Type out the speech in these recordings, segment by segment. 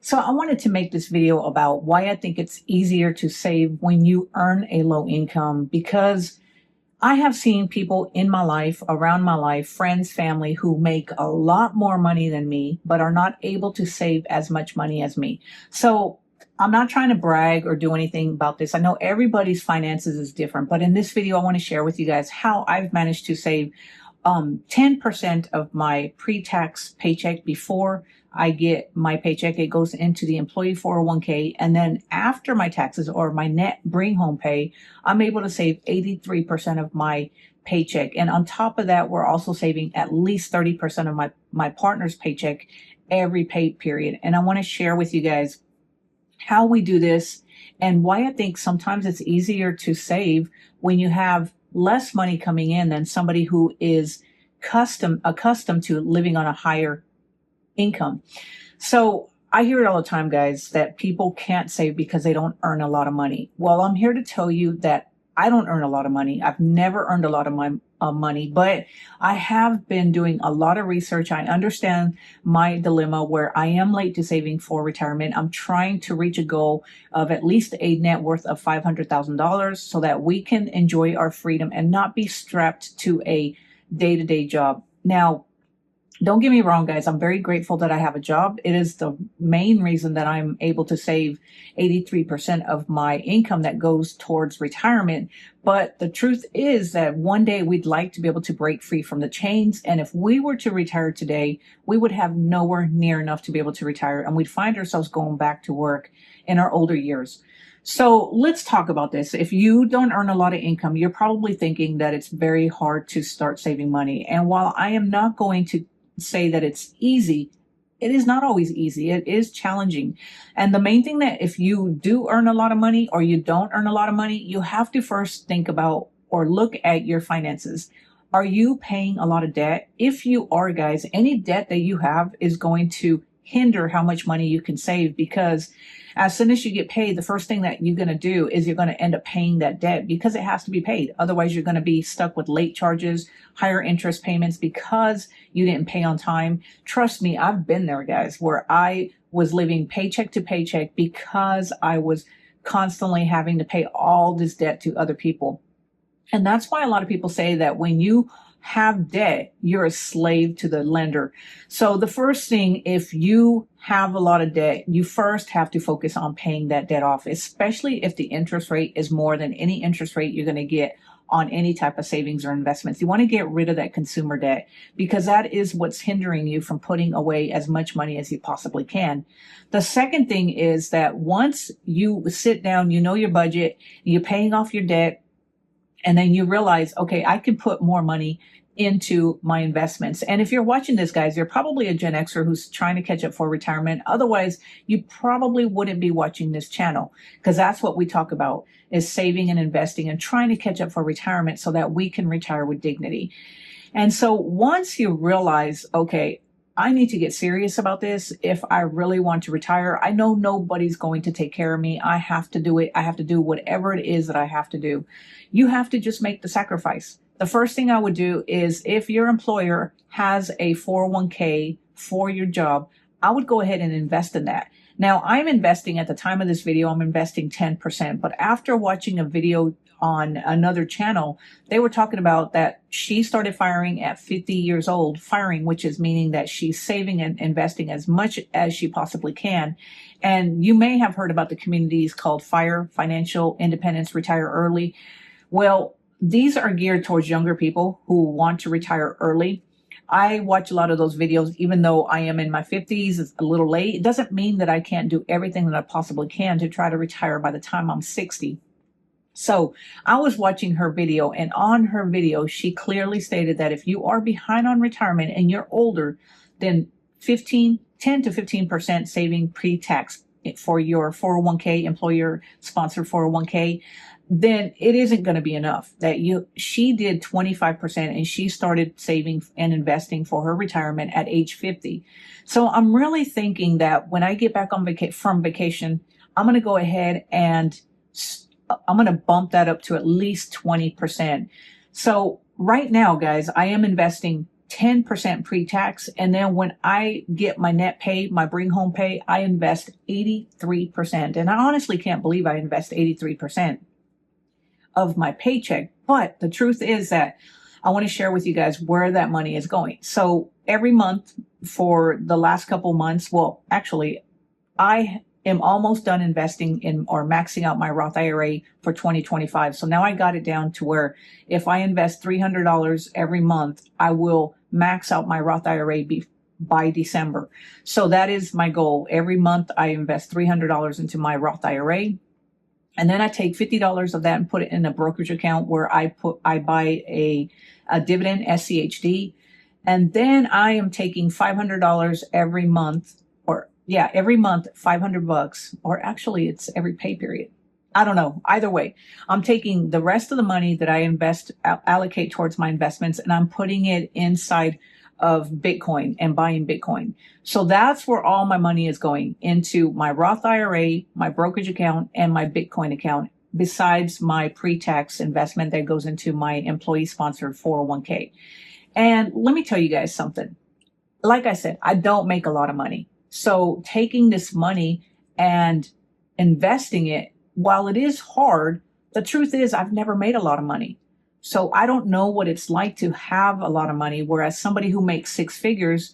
So I wanted to make this video about why I think it's easier to save when you earn a low income, because I have seen people in my life, around my life, friends, family who make a lot more money than me, but are not able to save as much money as me. So I'm not trying to brag or do anything about this. I know everybody's finances is different, but in this video, I want to share with you guys how I've managed to save 10% of my pre-tax paycheck before I get my paycheck. It goes into the employee 401k. And then after my taxes or my net bring home pay, I'm able to save 83% of my paycheck. And on top of that, we're also saving at least 30% of my partner's paycheck every pay period. And I want to share with you guys how we do this and why I think sometimes it's easier to save when you have less money coming in than somebody who is accustomed to living on a higher income. So I hear it all the time, guys, that people can't save because they don't earn a lot of money. Well, I'm here to tell you that I don't earn a lot of money. I've never earned a lot of my money, but I have been doing a lot of research. I understand my dilemma where I am late to saving for retirement. I'm trying to reach a goal of at least a net worth of $500,000 so that we can enjoy our freedom and not be strapped to a day-to-day job. Now, don't get me wrong, guys. I'm very grateful that I have a job. It is the main reason that I'm able to save 83% of my income that goes towards retirement. But the truth is that one day we'd like to be able to break free from the chains. And if we were to retire today, we would have nowhere near enough to be able to retire. And we'd find ourselves going back to work in our older years. So let's talk about this. If you don't earn a lot of income, you're probably thinking that it's very hard to start saving money. And while I am not going to say that it's easy, it is not always easy. It is challenging. And the main thing that if you do earn a lot of money or you don't earn a lot of money, you have to first think about or look at your finances. Are you paying a lot of debt? If you are, guys, any debt that you have is going to hinder how much money you can save, because as soon as you get paid, the first thing that you're going to do is you're going to end up paying that debt because it has to be paid. Otherwise, you're going to be stuck with late charges, higher interest payments because you didn't pay on time. Trust me, I've been there, guys, where I was living paycheck to paycheck because I was constantly having to pay all this debt to other people. And that's why a lot of people say that when you have debt, you're a slave to the lender. So the first thing, if you have a lot of debt, you first have to focus on paying that debt off, especially if the interest rate is more than any interest rate you're going to get on any type of savings or investments. You want to get rid of that consumer debt because that is what's hindering you from putting away as much money as you possibly can. The second thing is that once you sit down, you know your budget, you're paying off your debt, and then you realize, okay, I can put more money into my investments. And if you're watching this, guys, you're probably a Gen Xer who's trying to catch up for retirement. Otherwise, you probably wouldn't be watching this channel, because that's what we talk about, is saving and investing and trying to catch up for retirement so that we can retire with dignity. And so once you realize, okay, I need to get serious about this if I really want to retire. I know nobody's going to take care of me. I have to do it. I have to do whatever it is that I have to do. You have to just make the sacrifice. The first thing I would do is, if your employer has a 401k for your job, I would go ahead and invest in that. Now, I'm investing, at the time of this video, I'm investing 10%. But after watching a video on another channel, they were talking about that she started firing at 50 years old, firing, which is meaning that she's saving and investing as much as she possibly can. And you may have heard about the communities called FIRE, Financial Independence, Retire Early. Well, these are geared towards younger people who want to retire early. I watch a lot of those videos, even though I am in my 50s, it's a little late. It doesn't mean that I can't do everything that I possibly can to try to retire by the time I'm 60. So I was watching her video, and on her video, she clearly stated that if you are behind on retirement and you're older, then 10 to 15% saving pre-tax for your 401k, employer sponsored 401k, then it isn't going to be enough. She did 25% and she started saving and investing for her retirement at age 50. So I'm really thinking that when I get back on from vacation, I'm going to go ahead and I'm going to bump that up to at least 20%. So right now, guys, I am investing 10% pre-tax. And then when I get my net pay, my bring home pay, I invest 83%. And I honestly can't believe I invest 83% of my paycheck. But the truth is that I want to share with you guys where that money is going. So every month for the last couple months, well, actually, I am almost done investing in or maxing out my Roth IRA for 2025. So now I got it down to where if I invest $300 every month, I will max out my Roth IRA by December. So that is my goal. Every month I invest $300 into my Roth IRA. And then I take $50 of that and put it in a brokerage account where I buy a dividend SCHD. And then I am taking $500 every month, every month, $500, or actually it's every pay period. I don't know. Either way, I'm taking the rest of the money that I allocate towards my investments, and I'm putting it inside of Bitcoin and buying Bitcoin. So that's where all my money is going, into my Roth IRA, my brokerage account, and my Bitcoin account, besides my pre-tax investment that goes into my employee-sponsored 401k. And let me tell you guys something. Like I said, I don't make a lot of money. So taking this money and investing it, while it is hard, the truth is I've never made a lot of money. So I don't know what it's like to have a lot of money, whereas somebody who makes six figures,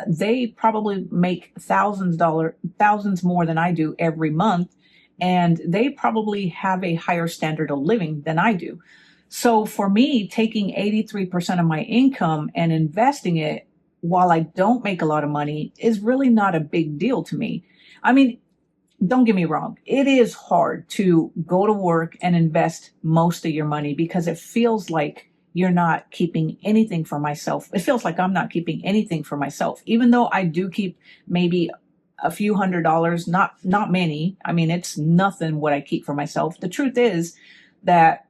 they probably make thousands more than I do every month, and they probably have a higher standard of living than I do. So for me, taking 83% of my income and investing it, while I don't make a lot of money, is really not a big deal to me. I mean, don't get me wrong. It is hard to go to work and invest most of your money because it feels like you're not keeping anything for myself. It feels like I'm not keeping anything for myself, even though I do keep maybe a few $100s, not many. I mean, it's nothing what I keep for myself. The truth is that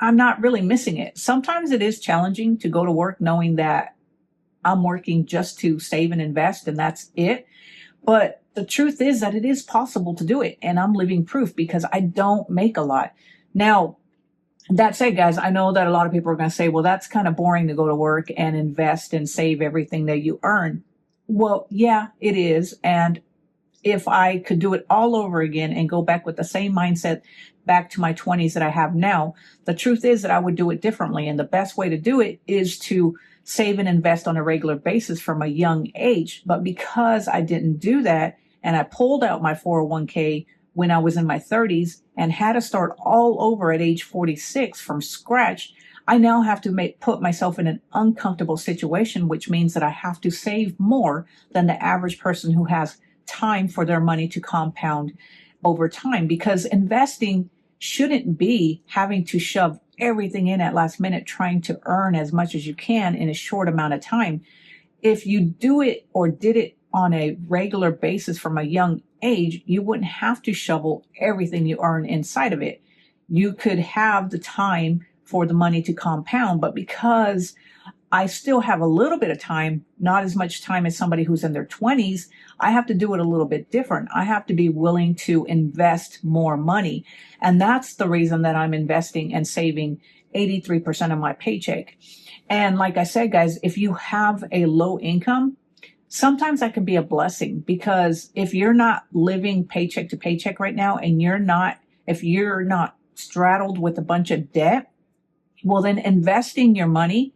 I'm not really missing it. Sometimes it is challenging to go to work knowing that I'm working just to save and invest, and that's it. But the truth is that it is possible to do it. And I'm living proof because I don't make a lot. Now, that said, guys, I know that a lot of people are going to say, well, that's kind of boring to go to work and invest and save everything that you earn. Well, yeah, it is. And if I could do it all over again and go back with the same mindset back to my 20s that I have now, the truth is that I would do it differently. And the best way to do it is to save and invest on a regular basis from a young age. But because I didn't do that, and I pulled out my 401k when I was in my 30s and had to start all over at age 46 from scratch, I now have to put myself in an uncomfortable situation, which means that I have to save more than the average person who has time for their money to compound over time, because investing shouldn't be having to shove everything in at last minute, trying to earn as much as you can in a short amount of time. If you do it or did it on a regular basis from a young age, you wouldn't have to shovel everything you earn inside of it. You could have the time for the money to compound, but because I still have a little bit of time, not as much time as somebody who's in their 20s, I have to do it a little bit different. I have to be willing to invest more money. And that's the reason that I'm investing and saving 83% of my paycheck. And like I said, guys, if you have a low income, sometimes that can be a blessing, because if you're not living paycheck to paycheck right now, and if you're not straddled with a bunch of debt, well, then investing your money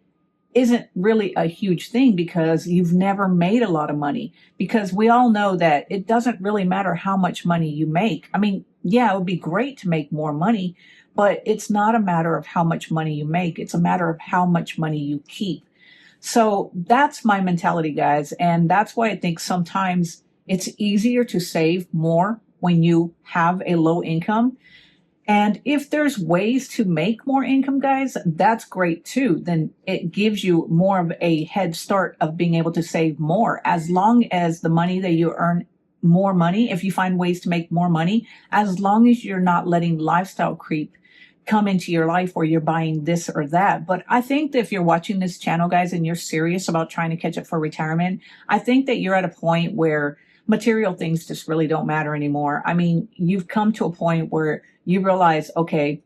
isn't really a huge thing, because you've never made a lot of money. Because we all know that it doesn't really matter how much money you make. I mean, yeah, it would be great to make more money, but it's not a matter of how much money you make. It's a matter of how much money you keep. So that's my mentality, guys. And that's why I think sometimes it's easier to save more when you have a low income. And if there's ways to make more income, guys, that's great too. Then it gives you more of a head start of being able to save more, as long as the money that you earn, more money, if you find ways to make more money, as long as you're not letting lifestyle creep come into your life where you're buying this or that. But I think that if you're watching this channel, guys, and you're serious about trying to catch up for retirement, I think that you're at a point where material things just really don't matter anymore. I mean, you've come to a point where you realize, okay,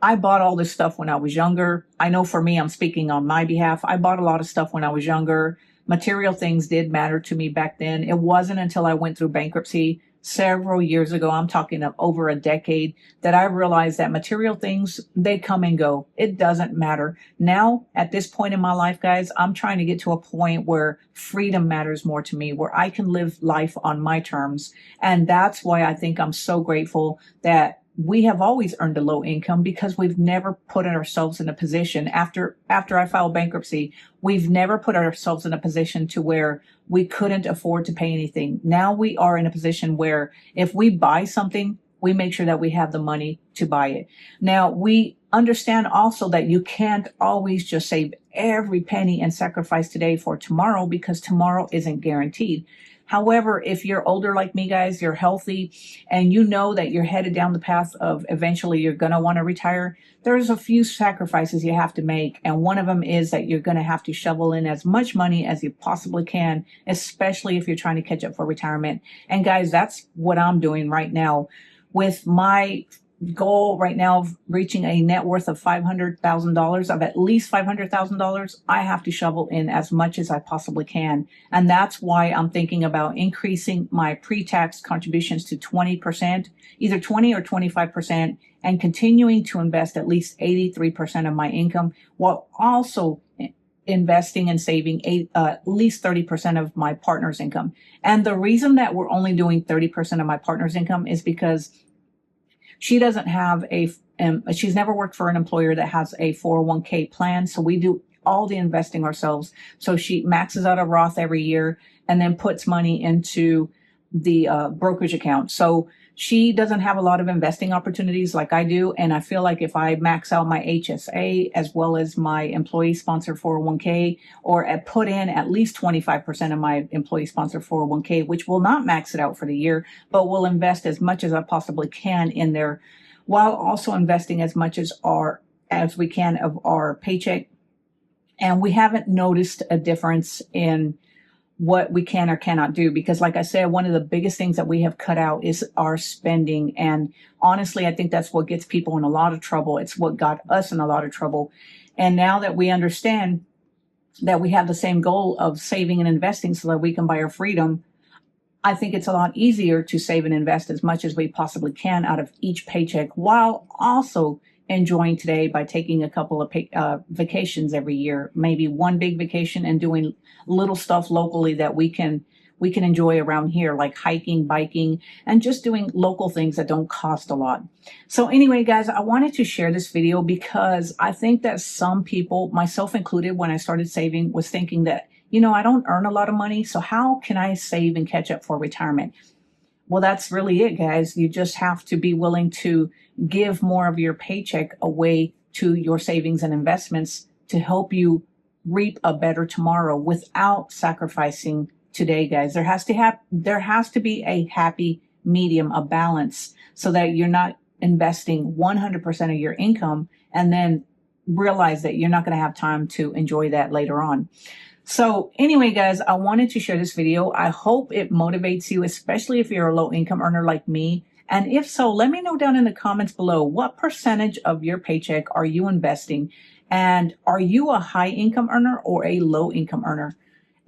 I bought all this stuff when I was younger. I know for me, I'm speaking on my behalf. I bought a lot of stuff when I was younger. Material things did matter to me back then. It wasn't until I went through bankruptcy several years ago, I'm talking of over a decade, that I realized that material things, they come and go. It doesn't matter. Now, at this point in my life, guys, I'm trying to get to a point where freedom matters more to me, where I can live life on my terms. And that's why I think I'm so grateful that we have always earned a low income, because we've never put ourselves in a position after I filed bankruptcy. We've never put ourselves in a position to where we couldn't afford to pay anything. Now we are in a position where if we buy something, we make sure that we have the money to buy it. Now, we understand also that you can't always just save every penny and sacrifice today for tomorrow, because tomorrow isn't guaranteed. However, if you're older like me, guys, you're healthy, and you know that you're headed down the path of eventually you're going to want to retire, there's a few sacrifices you have to make. And one of them is that you're going to have to shovel in as much money as you possibly can, especially if you're trying to catch up for retirement. And guys, that's what I'm doing right now with my goal right now of reaching a net worth of $500,000, of at least $500,000. I have to shovel in as much as I possibly can. And that's why I'm thinking about increasing my pre-tax contributions to 20%, either 20 or 25%, and continuing to invest at least 83% of my income, while also investing and saving at least 30% of my partner's income. And the reason that we're only doing 30% of my partner's income is because she doesn't have she's never worked for an employer that has a 401k plan. So we do all the investing ourselves. So she maxes out a Roth every year and then puts money into the brokerage account. So she doesn't have a lot of investing opportunities like I do. And I feel like if I max out my HSA as well as my employee sponsor 401k, or put in at least 25% of my employee sponsor 401k, which will not max it out for the year, but will invest as much as I possibly can in there, while also investing as much as we can of our paycheck. And we haven't noticed a difference in what we can or cannot do, because like I said, one of the biggest things that we have cut out is our spending. And honestly, I think that's what gets people in a lot of trouble. It's what got us in a lot of trouble. And now that we understand that we have the same goal of saving and investing so that we can buy our freedom, I think it's a lot easier to save and invest as much as we possibly can out of each paycheck, while also enjoying today by taking a couple of vacations every year, maybe one big vacation, and doing little stuff locally that we can enjoy around here, like hiking, biking, and just doing local things that don't cost a lot. So anyway, guys, I wanted to share this video because I think that some people, myself included, when I started saving, was thinking that, I don't earn a lot of money, so how can I save and catch up for retirement? Well, that's really it, guys. You just have to be willing to give more of your paycheck away to your savings and investments to help you reap a better tomorrow without sacrificing today, guys. There has to be a happy medium, a balance, so that you're not investing 100% of your income and then realize that you're not going to have time to enjoy that later on. So anyway, guys, I wanted to share this video. I hope it motivates you, especially if you're a low income earner like me. And if so, let me know down in the comments below, what percentage of your paycheck are you investing? And are you a high income earner or a low income earner?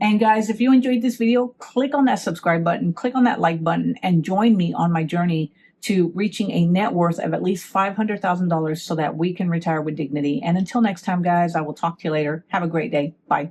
And guys, if you enjoyed this video, click on that subscribe button, click on that like button, and join me on my journey to reaching a net worth of at least $500,000 so that we can retire with dignity. And until next time, guys, I will talk to you later. Have a great day. Bye.